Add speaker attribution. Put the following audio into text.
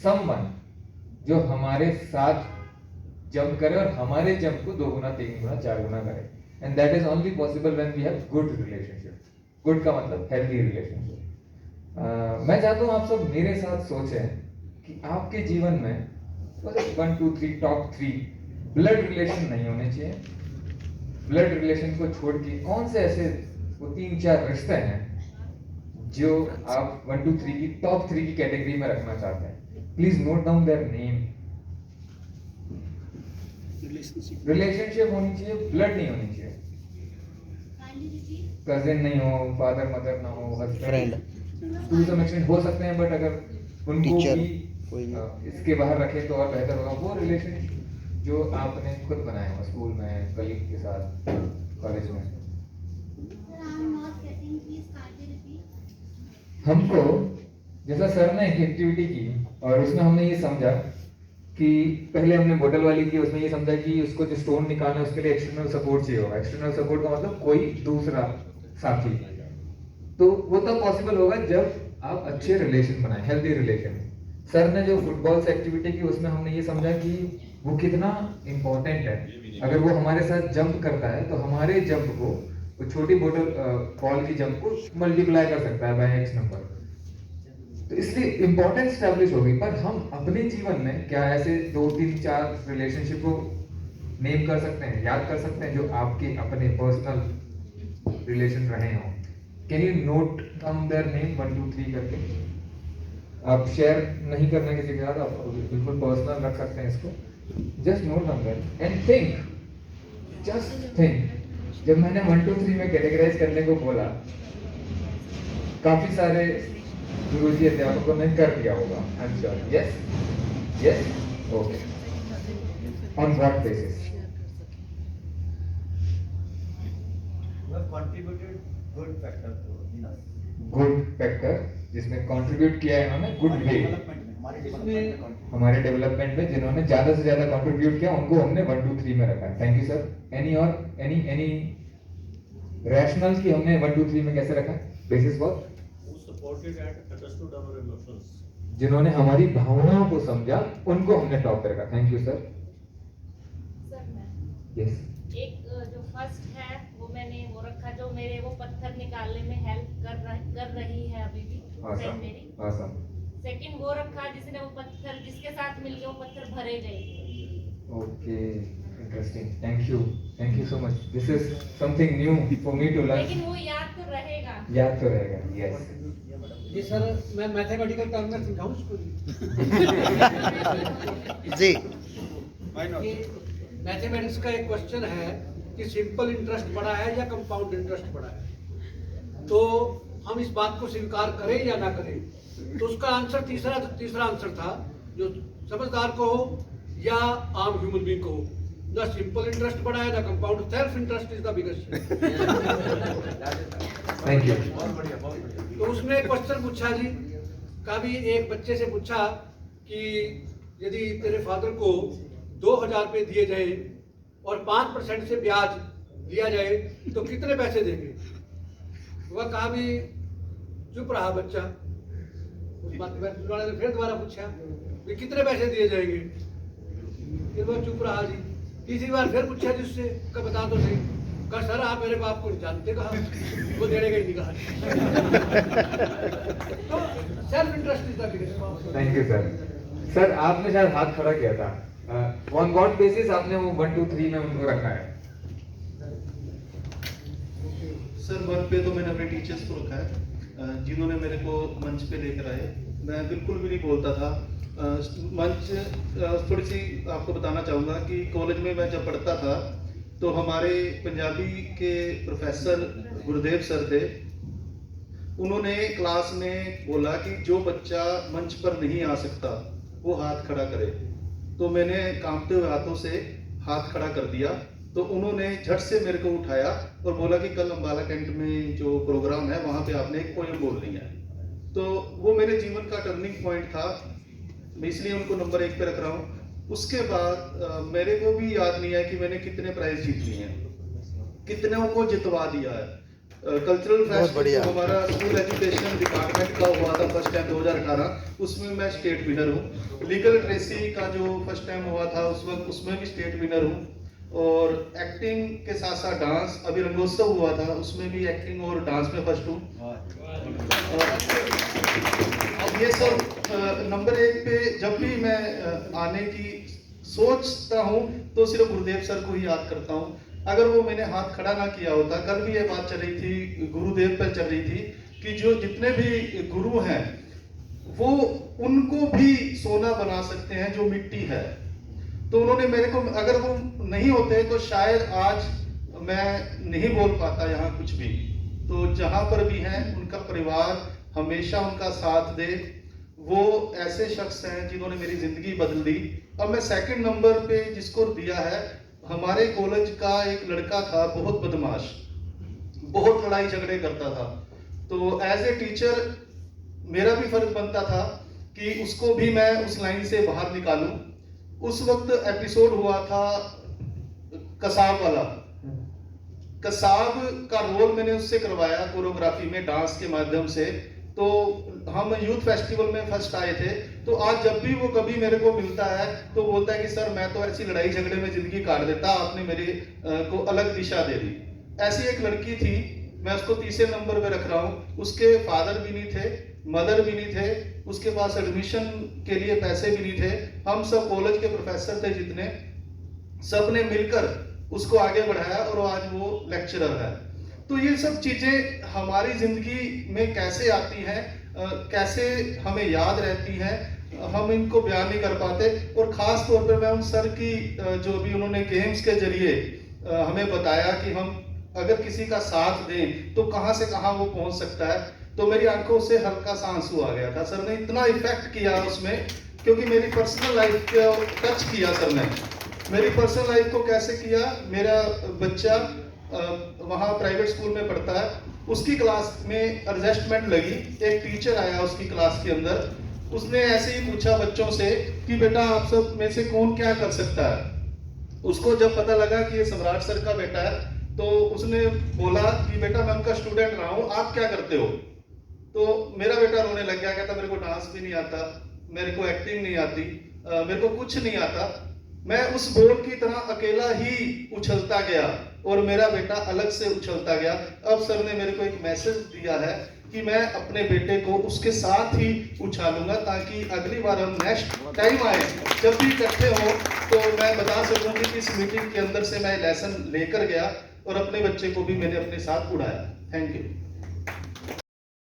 Speaker 1: Someone जो हमारे साथ जंप करे और हमारे जंप को 2 गुना 3 गुना 4 गुना करे, and that is only possible when we have good relationship. Good का मतलब हेल्दी रिलेशनशिप। मैं चाहता हूँ आप सब मेरे साथ सोचें कि आपके जीवन में 1 2 3 टॉप 3 ब्लड रिलेशन नहीं होने चाहिए। ब्लड रिलेशन को छोड़ के कौन से ऐसे वो 3-4 रिश्ते हैं जो आप 1 2 3 की टॉप 3 की कैटेगरी में रखना चाहते हैं? Please note down their name. Relationship होनी चाहिए, ब्लड नहीं होनी चाहिए। कजिन नहीं हो, फादर मदर ना हो, हस्बैंड टू सम एक्सटेंट हो सकते हैं, बट अगर उनको भी इसके बाहर रखें तो और बेहतर होगा। वो रिलेशन जो आपने खुद बनाया हो स्कूल में, कलीग के साथ, कॉलेज में। हमको जैसा सर ने एक एक्टिविटी की और उसमें हमने ये समझा कि पहले हमने बोतल वाली की, उसमें ये समझा कि उसको जो स्टोन निकालना है उसके लिए एक्सटर्नल सपोर्ट चाहिए होगा। एक्सटर्नल सपोर्ट का मतलब कोई दूसरा साथी। तो वो तब पॉसिबल होगा जब आप अच्छे रिलेशन बनाए, हेल्दी रिलेशन। सर ने जो फुटबॉल से एक्टिविटी की उसमें हमने ये समझा कि वो कितना इंपॉर्टेंट है। अगर वो हमारे साथ जंप करता है तो हमारे जंप को, वो छोटी बोतल बॉल की जंप को मल्टीप्लाई कर सकता है बाय x नंबर। तो इसलिए इंपॉर्टेंस स्टैब्लिश होगी। पर हम अपने जीवन में क्या ऐसे 2 3 4 रिलेशनशिप को नेम कर सकते हैं, याद कर सकते हैं जो आपके अपने पर्सनल रिलेशन रहे हों? Can you note down their name 1 2 3 करके? आप शेयर नहीं करना किसी के साथ, आप बिल्कुल पर्सनल रख सकते हैं इसको। Just note down there and think, just think. जब मैंने 1 2 3 में कैटेगराइज करने को बोला, काफी सारे गुरुजी अध्यापकों ने कर दिया होगा। I am sure. Yes yes okay. On what basis?
Speaker 2: contributed good factor to in us.
Speaker 1: Good factor जिसने कंट्रीब्यूट किया है इन्होंने गुड वे हमारे डेवलपमेंट में, जिन्होंने ज्यादा से ज्यादा कंट्रीब्यूट किया उनको हमने 1 2 3 में रखा है। Thank you sir. एनी और एनी रैशनल की हमने 1 2 3 में कैसे रखा? Basis what?
Speaker 2: Who supported and understood our emotions.
Speaker 1: जिन्होंने हमारी भावनाओं को समझा उनको हमने टॉप पे रखा। Thank you sir.
Speaker 3: सर मैं
Speaker 1: यस।
Speaker 3: एक जो फर्स्ट है वो मैंने वो रखा जो मेरे वो पत्थर निकालने में हेल्प कर रही है अभी भी फ्रेंड मेरी।
Speaker 1: awesome।
Speaker 3: सेकंड वो रखा जिसने वो पत्थर जिसके साथ मिलके वो पत्थर भरे गए।
Speaker 1: Okay interesting. Thank you so much. This is something new for me to learn.
Speaker 3: लेकिन वो याद तो रहेगा।
Speaker 1: याद तो रहेगा। यस
Speaker 4: जी सर, मैं मैथमेटिकल टर्म में समझाऊं इसको
Speaker 5: जी।
Speaker 4: मैथमेटिक्स का एक क्वेश्चन है कि सिंपल इंटरेस्ट बड़ा है या कंपाउंड इंटरेस्ट बड़ा है, तो हम इस बात को स्वीकार करें या ना करें। तो उसका आंसर तीसरा आंसर था जो समझदार को हो या आम ह्यूमन बीइंग को हो, ना सिंपल इंटरेस्ट बड़ा है ना compound. Self interest is the biggest.
Speaker 1: Thank you.
Speaker 4: तो उसने एक क्वेश्चन पूछा जी, कभी एक बच्चे से पूछा कि यदि तेरे फादर को 2000 रुपये दिए जाए और 5% से ब्याज लिया जाए तो कितने पैसे देंगे? वह कहा भी चुप रहा बच्चा। उस बात वाले ने फिर दोबारा पूछा भी कितने पैसे दिए जाएंगे? फिर वह चुप रहा जी। तीसरी बार फिर पूछा जी उससे, कब बता तो सही। कहा सर आप मेरे बाप को जानते, कहा वो देने का ही नहीं कहा। तो self interest is the biggest.
Speaker 1: Thank you sir. Sir आपने शायद हाथ खड़ा किया था। ऑन व्हाट बेसिस आपने वो 1 2 3 में उनको रखा है?
Speaker 6: सर 1 पे तो मैंने अपने टीचर्स को रखा है जिन्होंने मेरे को मंच पे लेकर आए। मैं बिल्कुल भी नहीं बोलता था। मंच थोड़ी सी आपको बताना चाहूँगा कि कॉलेज में मैं जब पढ़ता था तो हमारे पंजाबी के प्रोफेसर गुरुदेव सर थे। उन्होंने क्लास में बोला कि जो बच्चा मंच पर नहीं आ सकता वो हाथ खड़ा करे। तो मैंने कांपते हुए हाथों से हाथ खड़ा कर दिया। तो उन्होंने झट से मेरे को उठाया और बोला कि कल अम्बाला कैंट में जो प्रोग्राम है वहाँ पे आपने एक पोएम बोलनी है। तो वो मेरे जीवन का टर्निंग पॉइंट था, मैं इसलिए उनको नंबर 1 पे रख रहा हूँ। उसके बाद मेरे को भी याद नहीं है कि मैंने कितने प्राइज जीत लिए हैं, कितने को जितवा दिया है। कल्चरल फेस्ट जो हमारा स्कूल एजुकेशन डिपार्टमेंट का हुआ था फर्स्ट टाइम 2018, उसमें मैं स्टेट विनर हूँ। लीगल लिटरेसी का जो फर्स्ट टाइम हुआ था उस वक्त उसमें भी स्टेट विनर हूँ। और एक्टिंग के साथ साथ डांस, अभी रंगोत्सव हुआ था उसमें भी एक्टिंग और डांस में फर्स्ट हूँ। अब ये सब नंबर 1 पे जब भी मैं आने की सोचता हूँ तो सिर्फ गुरुदेव सर को ही याद करता हूँ। अगर वो मैंने हाथ खड़ा ना किया होता, कल भी ये बात चल रही थी, गुरुदेव पर चल रही थी कि जो जितने भी गुरु हैं वो उनको भी सोना बना सकते हैं जो मिट्टी है। तो उन्होंने मेरे को, अगर वो नहीं होते तो शायद आज मैं नहीं बोल पाता यहाँ कुछ भी। तो जहाँ पर भी हैं उनका परिवार हमेशा उनका साथ दे। वो ऐसे शख्स हैं जिन्होंने मेरी जिंदगी बदल दी। अब मैं सेकंड नंबर पे जिसको दिया है, हमारे कॉलेज का एक लड़का था बहुत बदमाश, बहुत लड़ाई झगड़े करता था। तो एज ए टीचर मेरा भी फर्ज बनता था कि उसको भी मैं उस लाइन से बाहर निकालूं। उस वक्त एपिसोड हुआ था कसाब वाला। कसाब का रोल मैंने उससे करवाया कोरियोग्राफी में, डांस के माध्यम से। तो हम यूथ फेस्टिवल में फर्स्ट आए थे। तो आज जब भी वो कभी मेरे को मिलता है तो बोलता है कि सर मैं तो ऐसी लड़ाई झगड़े में जिंदगी काट देता, आपने मेरे को अलग दिशा दे दी। ऐसी एक लड़की थी, मैं उसको तीसरे नंबर पे रख रहा हूँ। उसके फादर भी नहीं थे, मदर भी नहीं थे, उसके पास एडमिशन के लिए पैसे भी नहीं थे। हम सब कॉलेज के प्रोफेसर थे जितने, सब ने मिलकर उसको आगे बढ़ाया और आज वो लेक्चरर है। तो ये सब चीजें हमारी जिंदगी में कैसे आती हैं, कैसे हमें याद रहती हैं, हम इनको बयान नहीं कर पाते। और खास तौर पर मैं उन सर की जो भी उन्होंने गेम्स के जरिए हमें बताया कि हम अगर किसी का साथ दें तो कहां से कहां वो पहुंच सकता है, तो मेरी आंखों से हल्का सा आंसू आ गया था। सर ने इतना इफेक्ट किया उसमें, क्योंकि मेरी पर्सनल लाइफ को टच किया सर ने। मेरी पर्सनल लाइफ को कैसे किया, मेरा बच्चा वहाँ प्राइवेट स्कूल में पढ़ता है, उसकी क्लास में एडजस्टमेंट लगी। एक टीचर आया उसकी क्लास के अंदर, उसने ऐसे ही पूछा बच्चों से कि बेटा आप सब में से कौन क्या कर सकता है। उसको जब पता लगा कि ये सम्राट सर का बेटा है तो उसने बोला कि बेटा मैं उनका स्टूडेंट रहा हूँ, आप क्या करते हो। तो मेरा बेटा रोने लग गया, कहता मेरे को डांस भी नहीं आता, मेरे को एक्टिंग नहीं आती, मेरे को कुछ नहीं आता। मैं उस बॉल की तरह अकेला ही उछलता गया और मेरा बेटा अलग से उछलता गया। अब सर ने मेरे को एक मैसेज दिया है कि मैं अपने बेटे को उसके साथ ही उछालूंगा, ताकि अगली बार हम नेक्स्ट टाइम आए जब भी इकट्ठे हो तो मैं बता सकूं कि इस मीटिंग के अंदर से मैं लेसन लेकर गया और अपने बच्चे को भी मैंने अपने साथ उड़ाया। Thank you.